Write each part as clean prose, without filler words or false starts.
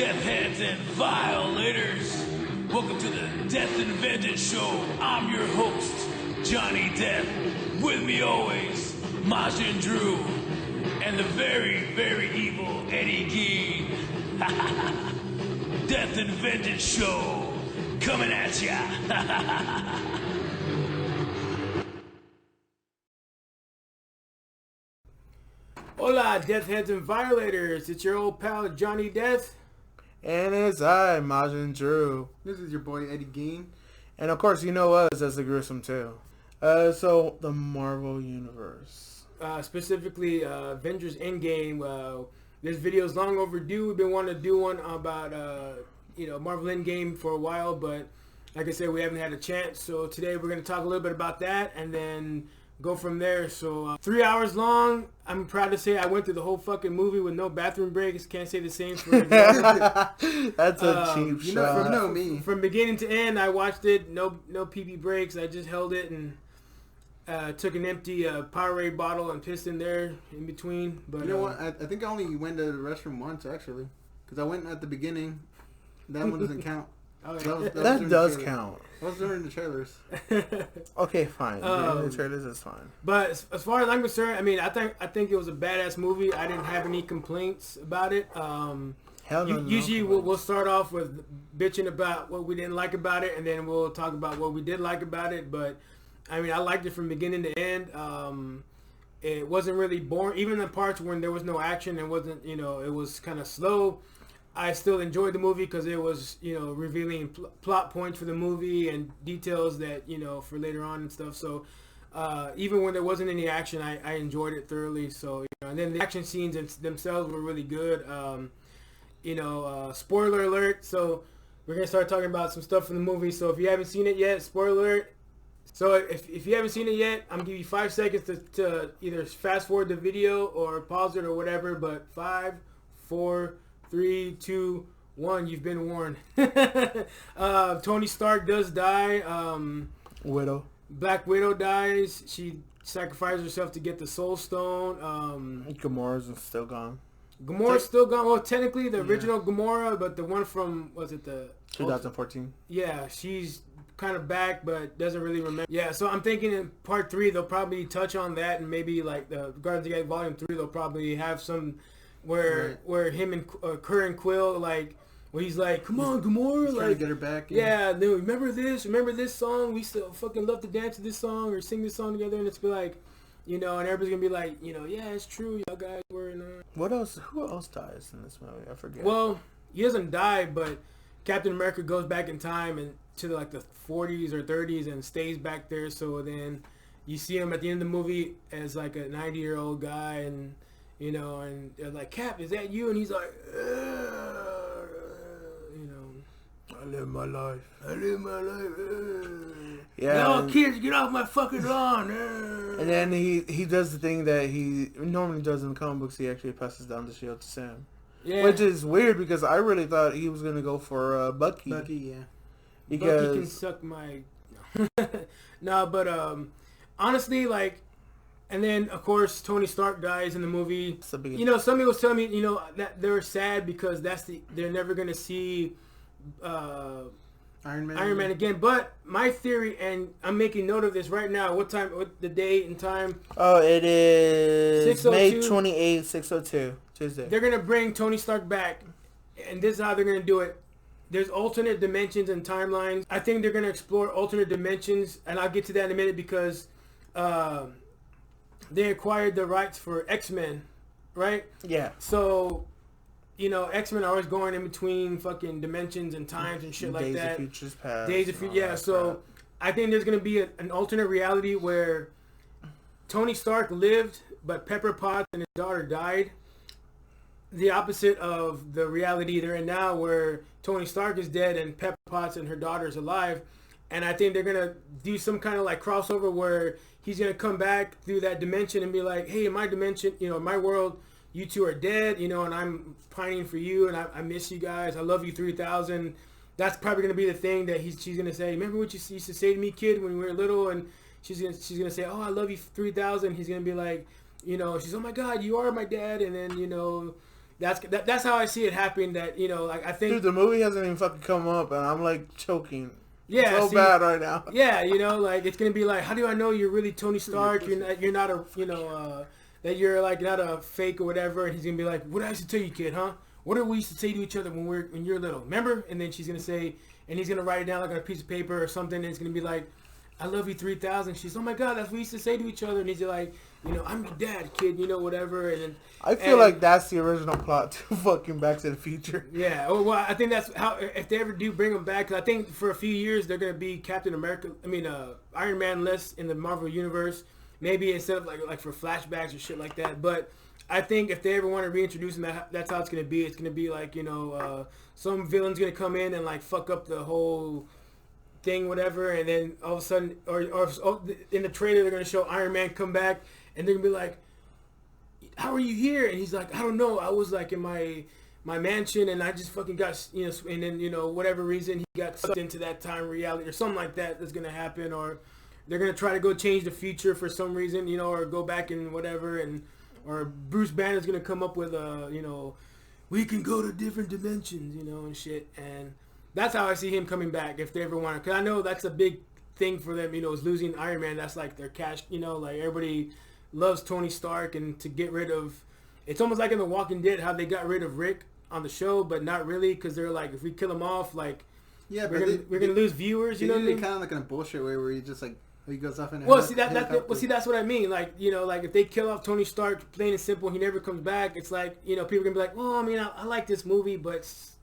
death heads and violators. Welcome to the Deth-n-Vengeance show. I'm your host, Jonny Deth. With me always, Majin Drew, and the very, very evil Eddie Gein. Deth-n-Vengeance show, coming at ya. Hola, death heads and violators. It's your old pal Jonny Deth. And it's I, Majin Drew. This is your boy Eddie Gein. And of course, you know us as the Gruesome Two. So, the Marvel Universe. Specifically, Avengers Endgame. This video is long overdue. We've been wanting to do one about, Marvel Endgame for a while, but like I said, we haven't had a chance. So today we're going to talk a little bit about that and then go from there. So 3 hours long. I'm proud to say I went through the whole fucking movie with no bathroom breaks. Can't say the same for That's a cheap shot. From beginning to end, I watched it. No pee breaks. I just held it and took an empty Powerade bottle and pissed in there in between. But you know what? I think I only went to the restroom once actually, because I went at the beginning. That one doesn't count. Oh, yeah. That does count. I was during the trailers. Okay, fine. During the trailers is fine. But as far as I'm concerned, I mean, I think it was a badass movie. I didn't have any complaints about it. Usually we'll start off with bitching about what we didn't like about it, and then we'll talk about what we did like about it. But I mean, I liked it from beginning to end. It wasn't really boring. Even the parts when there was no action and wasn't, it was kind of slow. I still enjoyed the movie because it was, revealing plot points for the movie and details that, for later on and stuff. So even when there wasn't any action, I enjoyed it thoroughly. So, and then the action scenes themselves were really good. Spoiler alert. So we're going to start talking about some stuff from the movie. So if you haven't seen it yet, spoiler alert. So if you haven't seen it yet, I'm going to give you 5 seconds to either fast forward the video or pause it or whatever. But 5, 4, 3, 2, 1. You've been warned. Tony Stark does die. Widow. Black Widow dies. She sacrifices herself to get the Soul Stone. Gamora's still gone. Gamora's still gone. Well, technically the original Gamora, but the one from, was it the 2014? Yeah, she's kind of back, but doesn't really remember. Yeah, so I'm thinking in part 3 they'll probably touch on that, and maybe like the Guardians of the Galaxy Volume 3 they'll probably have some where him and Kurt and Quill, like, where he's like, come on, Gamora, he's like, trying to get her back. Yeah, dude, remember this song? We still fucking love to dance to this song or sing this song together, and it's be like, and everybody's gonna be like, yeah, it's true, y'all guys were in What else? Who else dies in this movie? I forget. Well, he doesn't die, but Captain America goes back in time and to like the 40s or 30s and stays back there. So then you see him at the end of the movie as like a 90-year-old guy, and and they're like, Cap, is that you? And he's like, I live my life. Yeah. Y'all kids, get off my fucking lawn. And then he does the thing that he normally does in the comic books. He actually passes down the shield to Sam. Yeah. Which is weird because I really thought he was going to go for Bucky. Bucky, yeah. Because Bucky can suck my... No, but honestly, like... And then, of course, Tony Stark dies in the movie. Somebody was telling me, that they're sad because they're never going to see Iron Man again. But my theory, and I'm making note of this right now. What the date and time? Oh, it is May 6:02. 28th, 6:02, Tuesday. They're going to bring Tony Stark back, and this is how they're going to do it. There's alternate dimensions and timelines. I think they're going to explore alternate dimensions, and I'll get to that in a minute because... they acquired the rights for X-Men, right? Yeah. So, X-Men are always going in between fucking dimensions and times and shit like that. Days of Futures Past. Days of Futures, yeah. So, I think there's going to be an alternate reality where Tony Stark lived, but Pepper Potts and his daughter died. The opposite of the reality they're in now where Tony Stark is dead and Pepper Potts and her daughter is alive. And I think they're going to do some kind of like crossover where he's going to come back through that dimension and be like, hey, in my dimension, my world, you two are dead, and I'm pining for you, and I miss you guys. I love you 3000. That's probably going to be the thing that she's going to say. Remember what you used to say to me, kid, when we were little? And she's going to say, oh, I love you 3000. He's going to be like, she's, oh my God, you are my dad. And then, That's how I see it happening. That like I think, dude, the movie hasn't even fucking come up, and I'm like choking. Yeah, so bad right now. Yeah, like it's gonna be like, how do I know you're really Tony Stark? You're not a that you're like not a fake or whatever. And he's gonna be like, what I used to tell you, kid, huh? What did we used to say to each other when you're little? Remember? And then she's gonna say, and he's gonna write it down like on a piece of paper or something. And it's gonna be like, I love you 3,000. She's, oh my God, that's what we used to say to each other. And he's like, I'm your dad, kid, whatever. And then, I feel like that's the original plot to fucking Back to the Future. Yeah, well, I think that's how, if they ever do bring him back, because I think for a few years they're going to be Iron Man-less in the Marvel Universe. Maybe instead of like for flashbacks or shit like that. But I think if they ever want to reintroduce him, that's how it's going to be. It's going to be like, some villain's going to come in and like fuck up the whole thing, whatever, and then all of a sudden, or in the trailer they're gonna show Iron Man come back, and they're gonna be like, "How are you here?" And he's like, "I don't know. I was like in my mansion, and I just fucking got and then whatever reason he got sucked into that time reality or something like that. That's gonna happen, or they're gonna try to go change the future for some reason, or go back and whatever, and or Bruce Banner's gonna come up with we can go to different dimensions, and shit. And that's how I see him coming back if they ever want to. Because I know that's a big thing for them, is losing Iron Man. That's like their cash, like everybody loves Tony Stark, and to get rid of... It's almost like in The Walking Dead how they got rid of Rick on the show, but not really, because they're like, if we kill him off, like, we're going to lose viewers, you know what I mean? Kind of like in a bullshit way where you just like... He goes off in that's what I mean. Like, like if they kill off Tony Stark, plain and simple, he never comes back. It's like, people are gonna be like, well, I mean, I like this movie, but it's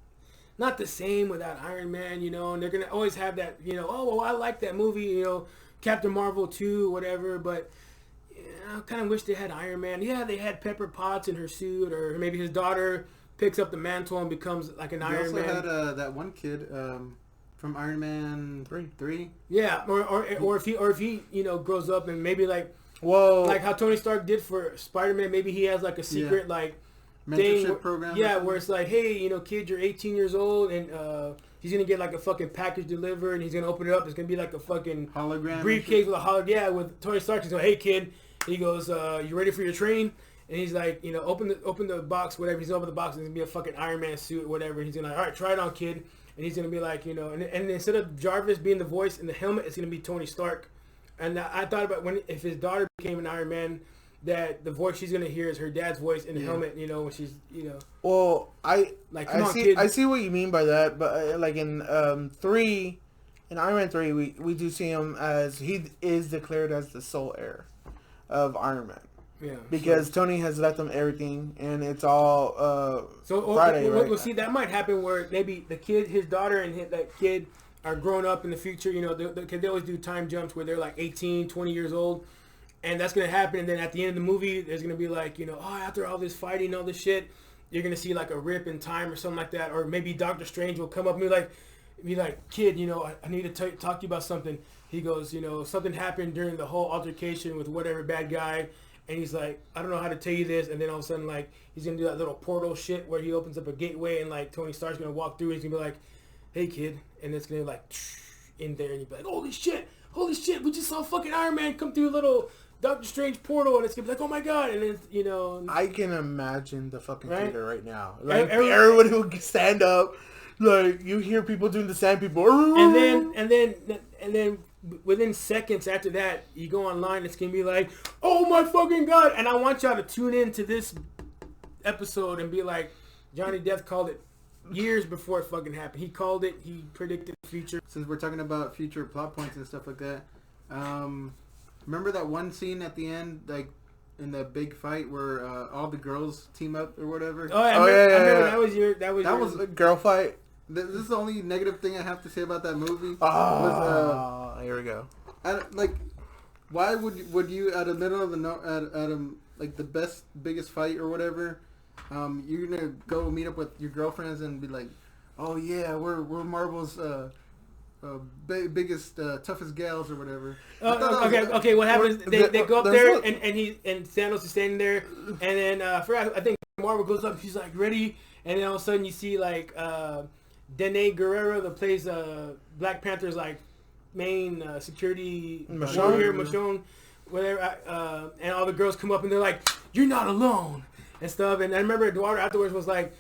not the same without Iron Man, and they're gonna always have that, oh, well, I like that movie, Captain Marvel 2, whatever. But I kind of wish they had Iron Man. Yeah, they had Pepper Potts in her suit, or maybe his daughter picks up the mantle and becomes like an Iron Man. They also had that one kid. From Iron Man 3. Yeah, or if he grows up and maybe like how Tony Stark did for Spider-Man, maybe he has like a secret like mentorship program. Yeah, where it's like, hey, kid, you're 18 years old, and he's gonna get like a fucking package delivered, and he's gonna open it up. It's gonna be like a fucking hologram briefcase with a hologram. Yeah, with Tony Stark. He's going, hey kid, he goes, you ready for your train? And he's like, open the box, whatever. He's open the box, and it's gonna be a fucking Iron Man suit, or whatever. And he's gonna, all right, try it on, kid. And he's going to be like, and instead of Jarvis being the voice in the helmet, it's going to be Tony Stark. And I thought about if his daughter became an Iron Man, that the voice she's going to hear is her dad's voice in the helmet, when she's, Well, I kid. I see what you mean by that, but like in Iron Man 3, we do see him as, he is declared as the sole heir of Iron Man. Yeah, because Tony has left them everything, and it's all Friday. We'll see, that might happen where maybe the kid, his daughter, and that kid are grown up in the future. Because they always do time jumps where they're like 18, 20 years old, and that's gonna happen. And then at the end of the movie, there's gonna be like, after all this fighting, all this shit, you're gonna see like a rip in time or something like that, or maybe Doctor Strange will come up and be like, kid, I need to talk to you about something. He goes, something happened during the whole altercation with whatever bad guy. And he's like, I don't know how to tell you this. And then all of a sudden, like, he's going to do that little portal shit where he opens up a gateway, and, like, Tony Stark's going to walk through, and he's going to be like, hey, kid. And it's going to, like, in there. And you'll be like, holy shit. We just saw fucking Iron Man come through a little Doctor Strange portal. And it's going to be like, oh, my God. And then, I can imagine the fucking theater right now. Like, everybody will stand up. Like, you hear people doing the sand people. And then within seconds after that, you go online, it's going to be like, oh my fucking God. And I want y'all to tune in to this episode and be like, Jonny Deth called it years before it fucking happened. He called it. He predicted the future. Since we're talking about future plot points and stuff like that, remember that one scene at the end, like, in the big fight where all the girls team up or whatever? Oh, I remember that was a girl fight. This is the only negative thing I have to say about that movie. Here we go. Why would you at the middle of the like the biggest fight or whatever, you're gonna go meet up with your girlfriends and be like, oh yeah, we're Marvel's biggest toughest gals or whatever. Okay. What happens? They go up there and Thanos is standing there, and then I think Marvel goes up. She's like ready, and then all of a sudden you see like. Dene Guerrero that plays Black Panther's like main security warrior, Michonne, whatever, and all the girls come up and they're like, "You're not alone." and stuff. And I remember Eduardo afterwards was like,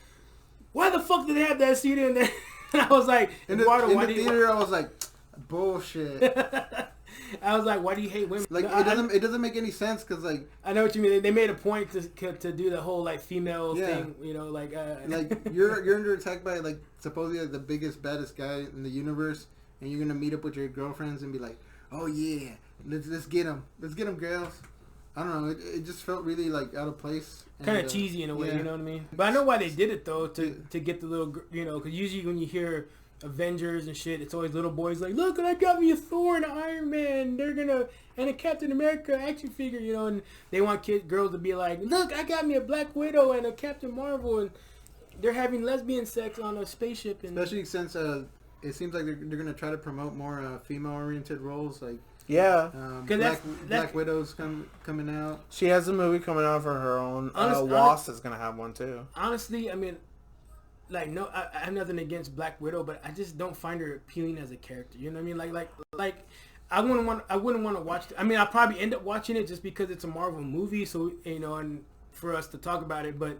"Why the fuck did they have that scene in there?" And I was like, "Eduardo, in the theater, I was like, bullshit." I was like, "Why do you hate women?" Like it doesn't make any sense because like I know what you mean. They made a point to do the whole like female thing, you know, like you're under attack by like supposedly like, the biggest baddest guy in the universe, and you're gonna meet up with your girlfriends and be like, "Oh yeah, let's get him, girls." I don't know. It just felt really like out of place. Kind of cheesy in a way, you know what I mean? But I know why they did it though, to get the little, you know, because usually when you hear Avengers and shit, it's always little boys like, "Look, I got me a Thor and an Iron Man. And a Captain America action figure," you know, and they want girls to be like, "Look, I got me a Black Widow and a Captain Marvel, and they're having lesbian sex on a spaceship." And especially since it seems like they're gonna try to promote more female-oriented roles, like. Yeah, Black Widow's coming out. She has a movie coming out for her own. Wasp is gonna have one too. Honestly, I mean, like no, I have nothing against Black Widow, but I just don't find her appealing as a character. You know what I mean? Like I wouldn't want to watch. I mean, I'll probably end up watching it just because it's a Marvel movie, so you know, and for us to talk about it, but.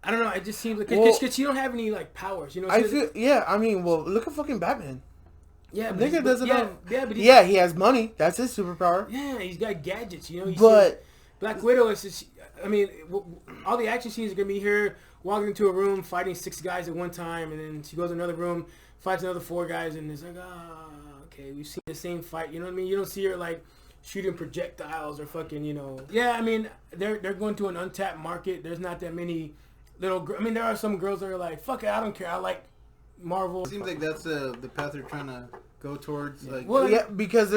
I don't know. It just seems like because she don't have any like powers, you know. I feel I mean, well, look at fucking Batman. Yeah, but nigga doesn't know. But he has money. That's his superpower. Yeah, he's got gadgets, you know. But Black Widow is just, I mean, all the action scenes are gonna be her walking into a room, fighting 6 guys at one time, and then she goes to another room, fights another 4 guys, and it's like, okay, we've seen the same fight. You know what I mean? You don't see her like shooting projectiles or fucking, you know. Yeah, I mean, they're going to an untapped market. There's not that many little. I mean, there are some girls that are like, fuck it, I don't care. I like Marvel. It seems like that's the path they're trying to go towards. Like, well, yeah, because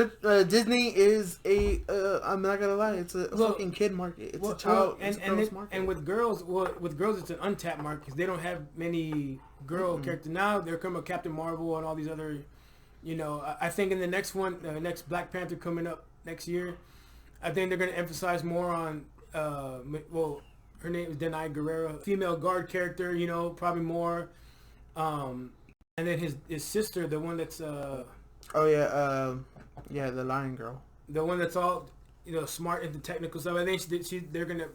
Disney is a. I'm not gonna lie, it's a fucking kid market. It's a child. Market. And with girls, it's an untapped market because they don't have many girl characters now. They're coming with Captain Marvel and all these other. You know, I think in the next one, next Black Panther coming up next year, I think they're gonna emphasize more on. Her name is Denai Guerrero, female guard character. You know, probably more. And then his sister, the one that's the Lion Girl, the one that's all smart into technical stuff. I think they're gonna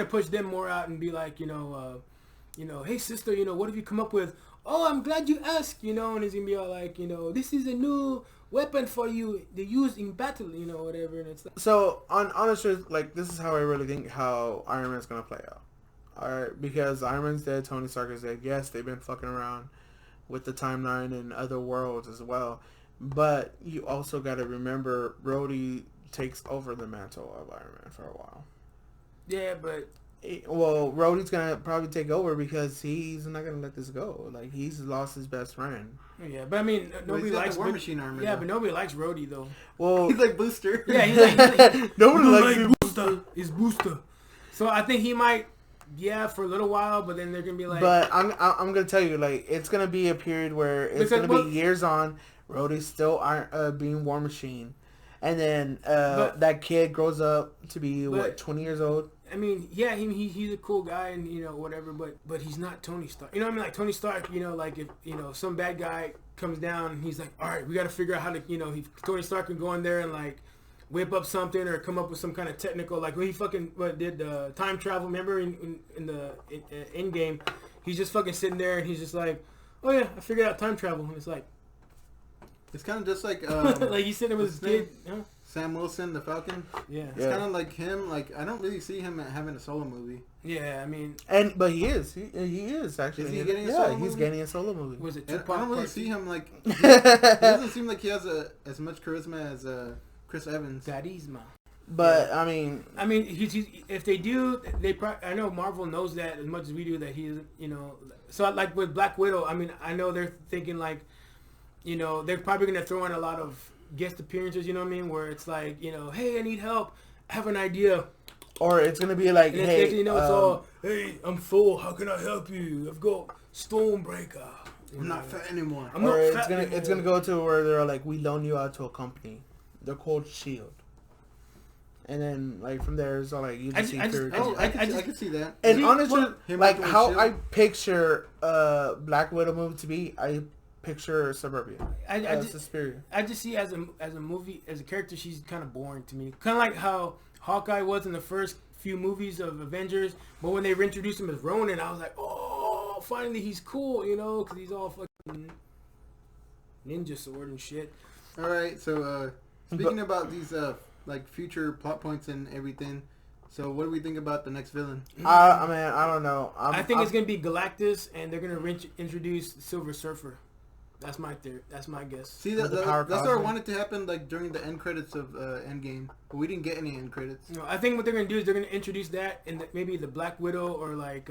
push them more out and be like, hey sister, what have you come up with? Oh, I'm glad you asked, and he's gonna be all like, this is a new weapon for you to use in battle, whatever. And it's like, so on honest truth, like this is how I really think how Iron Man's gonna play out. Alright, because Iron Man's dead, Tony Stark is dead. Yes, they've been fucking around with the timeline and other worlds as well. But you also got to remember, Rhodey takes over the mantle of Iron Man for a while. Yeah, but... Rhodey's going to probably take over because he's not going to let this go. Like, he's lost his best friend. Yeah, but I mean, nobody likes... War Machine armor. Yeah, but nobody likes Rhodey, though. Well... He's like Booster. Yeah, he's like nobody likes Booster. He's Booster. So I think he might... Yeah, for a little while, but then they're gonna be like. But I'm gonna tell you, like, it's gonna be a period where it's gonna be years on. Rhodey's still being War Machine, and then that kid grows up to be 20 years old. I mean, yeah, he's a cool guy and whatever, but he's not Tony Stark. You know what I mean? Like Tony Stark, like if some bad guy comes down, and he's like, all right, we got to figure out how to, Tony Stark can go in there and like. Whip up something or come up with some kind of technical, like when he fucking did time travel. Remember in Endgame, he's just fucking sitting there and he's just like, "Oh yeah, I figured out time travel." And it's like, it's kind of just like like he's sitting with his kid. Huh? Sam Wilson, the Falcon. Yeah, it's kind of like him. Like I don't really see him having a solo movie. Yeah, I mean, but he is. He is actually. Is he getting a solo movie? He's getting a solo movie. Was it? I don't really see him like. He doesn't seem like he has as much charisma as Chris Evans. Charisma. But yeah. I mean, he's if they do, I know Marvel knows that as much as we do that he's So like with Black Widow, I mean, I know they're thinking like, they're probably gonna throw in a lot of guest appearances. You know what I mean? Where it's like, hey, I need help. I have an idea. Or it's gonna be like, hey, it's all, hey, I'm full. How can I help you? I've got Stormbreaker. I'm not fat anymore. It's gonna go to where they're like, we loan you out to a company. They're called Shield, and then like from there, it's all like you just see. I can see that. And honestly, like how I picture Black Widow movie to be, I picture Suburbia. Suspiria. I just see as a movie, as a character, she's kind of boring to me. Kind of like how Hawkeye was in the first few movies of Avengers, but when they reintroduced him as Ronin, I was like, oh, finally he's cool, you know, because he's all fucking ninja sword and shit. All right, so speaking about these like future plot points and everything, so what do we think about the next villain? I mean, I don't know. I think it's gonna be Galactus, and they're gonna introduce Silver Surfer. That's my theory. That's my guess. See, that's what I wanted to happen like during the end credits of Endgame, but we didn't get any end credits. No, I think what they're gonna do is they're gonna introduce that in maybe the Black Widow or like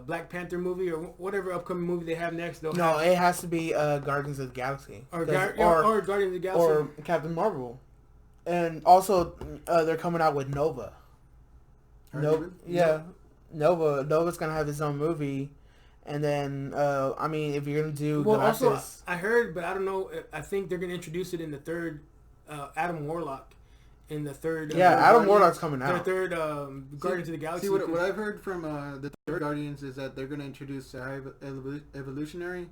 Black Panther movie or whatever upcoming movie they have next. It has to be Guardians of the Galaxy or Guardians of the Galaxy or Captain Marvel, and also they're coming out with Nova. Nova's gonna have his own movie. And then, I mean, if you're going to do Galactus... also, I heard, but I don't know, I think they're going to introduce it in the third, Adam Warlock, in the third... Adam Warlock's coming out. The third Guardians of the Galaxy. See, what I've heard from the third Guardians is that they're going to introduce High Evolutionary.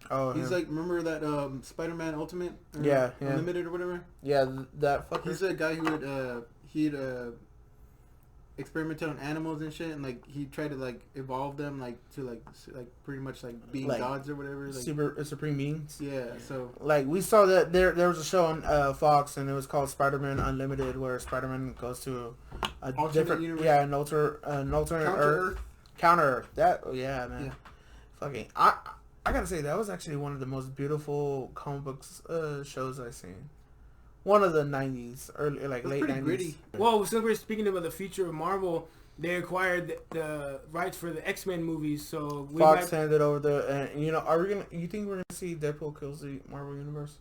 Oh, he's like, remember that Spider-Man Ultimate? Unlimited or whatever? Yeah, that fucker. He's a guy who he'd experimented on animals and shit, and like he tried to like evolve them like to like pretty much like being gods or whatever, like supreme beings. Yeah, so like we saw that there was a show on Fox, and it was called Spider-Man Unlimited, where Spider-Man goes to a different universe. An alternate Earth. Counter that. Oh yeah, man. Yeah. Fucking I gotta say that was actually one of the most beautiful comic books shows I've seen. One of the 90s, early, like late 90s. Gritty. Well, since we're speaking about the future of Marvel, they acquired the rights for the X-Men movies, so Fox handed over the. And you know, you think we're gonna see Deadpool kills the Marvel universe?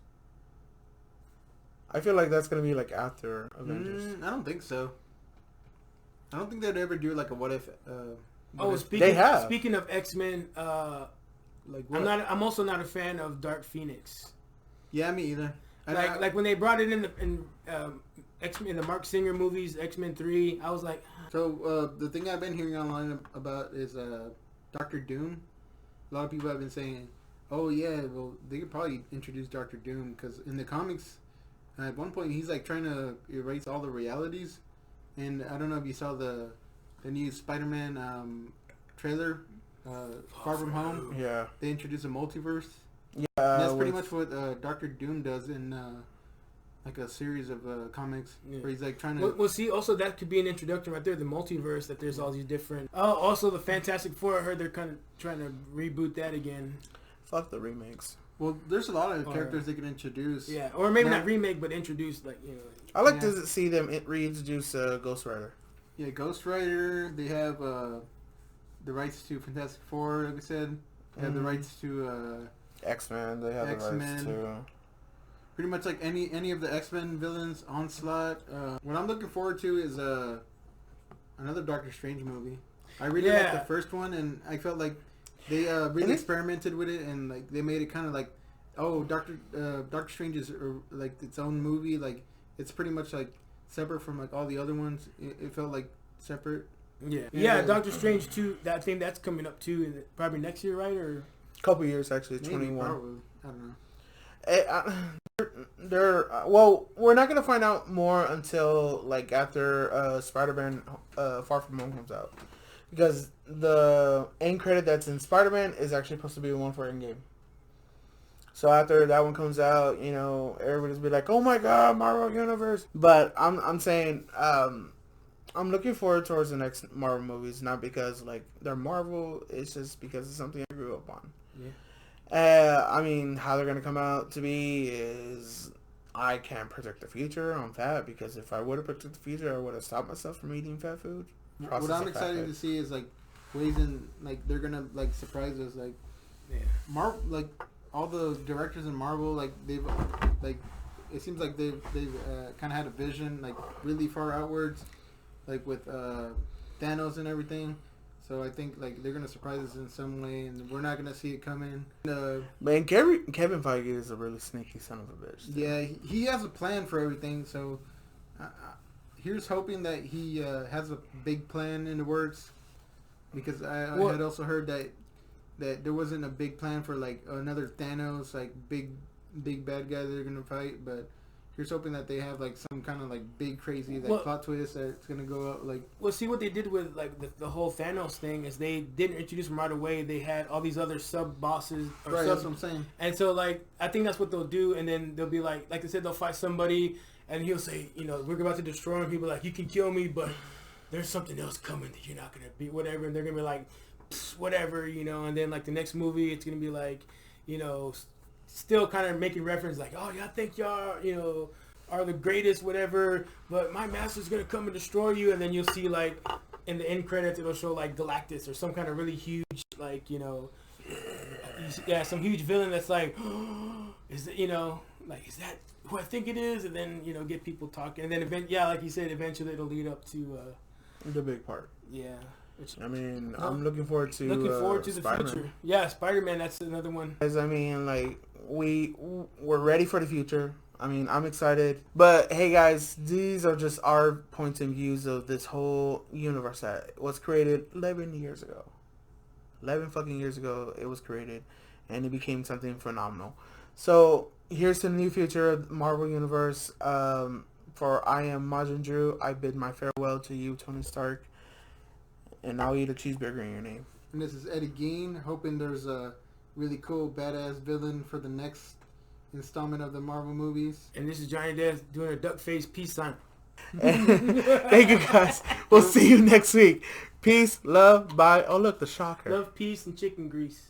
I feel like that's gonna be like after Avengers. I don't think so. I don't think they'd ever do like a what if. Speaking of X-Men, like what? I'm also not a fan of Dark Phoenix. Yeah, me either. Like when they brought it in X-Men, the Mark Singer movies, X-Men 3, I was like... So, the thing I've been hearing online about is Dr. Doom. A lot of people have been saying, oh yeah, well, they could probably introduce Dr. Doom, because in the comics, at one point, he's like trying to erase all the realities. And I don't know if you saw the new Spider-Man trailer, Far From Home. Yeah. They introduced a multiverse. Yeah, and that's pretty much what Dr. Doom does in like a series of comics where he's like trying to... Well, see, also that could be an introduction right there, the multiverse, that there's all these different... also the Fantastic Four, I heard they're kind of trying to reboot that again. Fuck the remakes. Well, there's a lot of characters they can introduce. Yeah, or maybe not remake, but introduce, like, you know... I like to see them reintroduce Ghost Rider. Yeah, Ghost Rider, they have the rights to Fantastic Four, like I said. They have the rights to... X-Men, they have the rights to... Pretty much like any of the X-Men villains, Onslaught. What I'm looking forward to is another Doctor Strange movie. I really liked the first one, and I felt like they really experimented with it, and like they made it kind of like, oh, Doctor Strange is like its own movie. Like it's pretty much like separate from like all the other ones. It felt like separate. Yeah, Doctor Strange 2, I think that's coming up too, probably next year, right? Or... Couple years actually, 21. Probably. I don't know. Well, we're not gonna find out more until like after Spider-Man Far From Home comes out, because the end credit that's in Spider-Man is actually supposed to be one for Endgame. So after that one comes out, you know, everybody's be like, "Oh my God, Marvel Universe!" But I'm saying I'm looking forward towards the next Marvel movies, not because like they're Marvel, it's just because it's something I grew up on. Yeah. I mean, how they're gonna come out to be is I can't predict the future on that, because if I would have predicted the future, I would have stopped myself from eating fat food. What I'm excited to see is like ways in like they're gonna like surprise us, like Marvel, like all the directors in Marvel, like they've like it seems like they've kind of had a vision like really far outwards, like with Thanos and everything. So I think like they're gonna surprise us in some way, and we're not gonna see it coming. Man, Kevin Feige is a really sneaky son of a bitch. Yeah, he has a plan for everything. So here's hoping that he has a big plan in the works, because I had also heard that there wasn't a big plan for like another Thanos, like big bad guy they're gonna fight, but Here's hoping that they have like some kind of like big crazy plot twist that's gonna go up like. Well, see what they did with like the whole Thanos thing is they didn't introduce him right away. They had all these other sub bosses. Right, that's what I'm saying. And so like I think that's what they'll do, and then they'll be like I said, they'll fight somebody, and he'll say, you know, we're about to destroy him. He'll be like, you can kill me, but there's something else coming that you're not gonna be whatever, and they're gonna be like, whatever, you know. And then like the next movie, it's gonna be like, you know, still kind of making reference like, oh yeah, I think y'all, you know, are the greatest, whatever, but my master's gonna come and destroy you. And then you'll see like in the end credits it'll show like Galactus or some kind of really huge, like, you know, some huge villain that's like, is it, you know, like, is that who I think it is? And then, you know, get people talking, and then like you said, eventually it'll lead up to the big part. Yeah. I mean, I'm looking forward to the Spider-Man. future. Yeah, Spider-Man, that's another one. Guys, I mean, like, we're ready for the future. I mean, I'm excited. But, hey, guys, these are just our points and views of this whole universe that was created 11 years ago. 11 fucking years ago, it was created, and it became something phenomenal. So, here's to the new future of the Marvel Universe. For I am Majin Drew, I bid my farewell to you, Tony Stark, and I'll eat a cheeseburger in your name. And this is Eddie Gein, hoping there's a really cool, badass villain for the next installment of the Marvel movies. And this is Jonny Deth doing a duck face peace sign. Thank you, guys. We'll see you next week. Peace, love, bye. Oh, look, the shocker. Love, peace, and chicken grease.